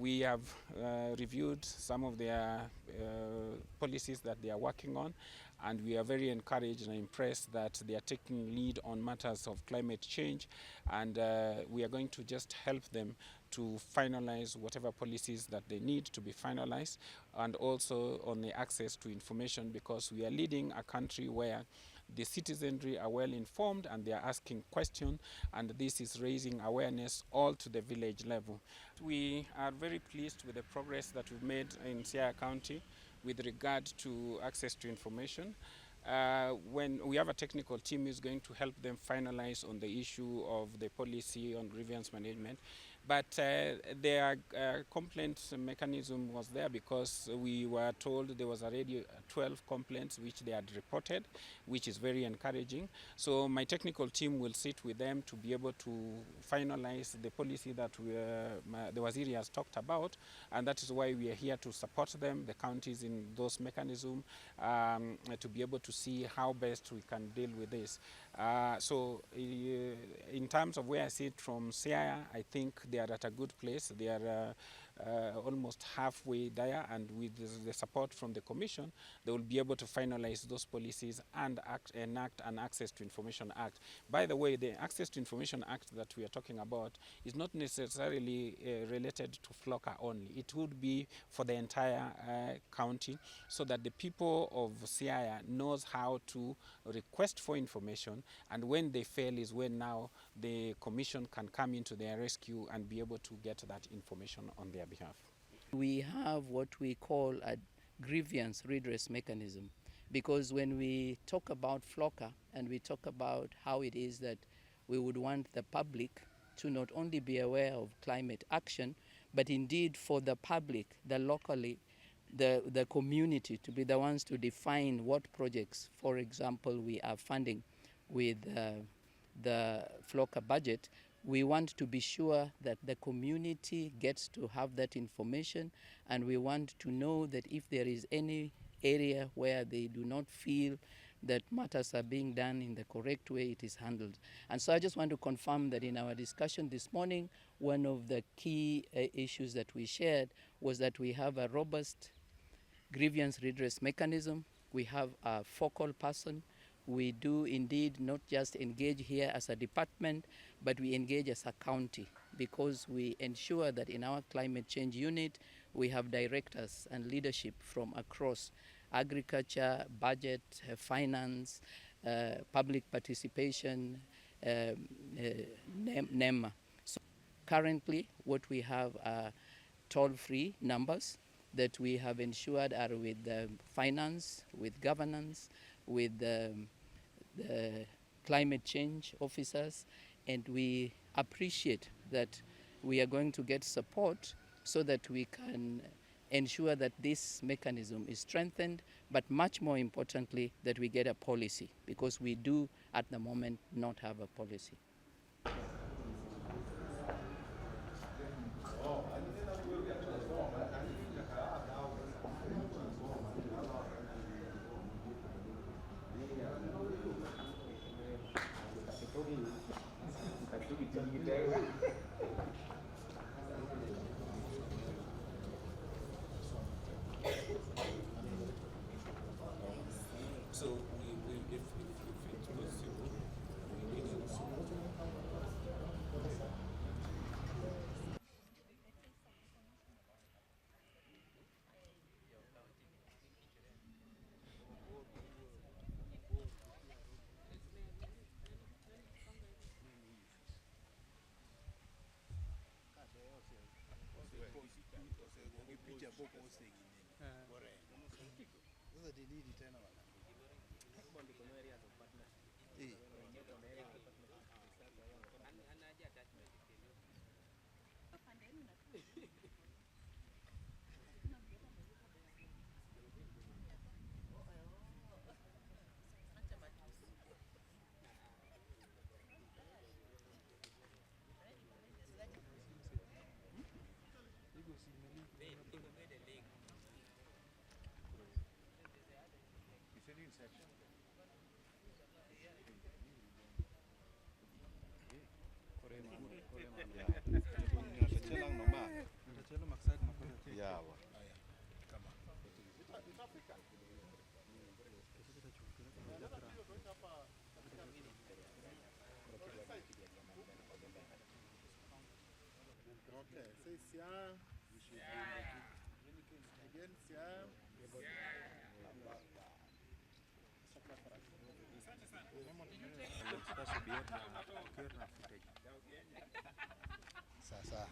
We have reviewed some of their policies that they are working on, and we are very encouraged and impressed that they are taking lead on matters of climate change, and we are going to just help them to finalize whatever policies that they need to be finalized, and also on the access to information, because we are leading a country where the citizenry are well informed and they are asking questions, and this is raising awareness all to the village level. We are very pleased with the progress that we've made in Siaya County with regard to access to information. When we have a technical team who's going to help them finalize on the issue of the policy on grievance management, but their complaint mechanism was there because we were told there was already 12 complaints which they had reported, which is very encouraging. So my technical team will sit with them to be able to finalize the policy that the Waziri has talked about, and that is why we are here to support them, the counties, in those mechanisms, to be able to see how best we can deal with this. So in terms of where I see it from Siaya, I think they are at a good place. They are almost halfway there, and with the support from the Commission, they will be able to finalize those policies and enact an Access to Information Act. By the way, the Access to Information Act that we are talking about is not necessarily related to Floka only. It would be for the entire county, so that the people of Siaya knows how to request for information, and when they fail is when now the Commission can come into their rescue and be able to get that information on their behalf. We have what we call a grievance redress mechanism, because when we talk about FLOCA and we talk about how it is that we would want the public to not only be aware of climate action, but indeed for the public, the community, to be the ones to define what projects, for example, we are funding with the FLOCA budget. We want to be sure that the community gets to have that information, and we want to know that if there is any area where they do not feel that matters are being done in the correct way, it is handled. And so I just want to confirm that in our discussion this morning, one of the key issues that we shared was that we have a robust grievance redress mechanism. We have a focal person. We do indeed not just engage here as a department, but we engage as a county, because we ensure that in our climate change unit, we have directors and leadership from across agriculture, budget, finance, public participation, NEMA. So currently, what we have are toll-free numbers that we have ensured are with finance, with governance, with the climate change officers, and we appreciate that we are going to get support so that we can ensure that this mechanism is strengthened, but much more importantly, that we get a policy, because we do at the moment not have a policy. So if it's possible, we need to Yeah. Okay, say Siam. Again, Siam. Sasa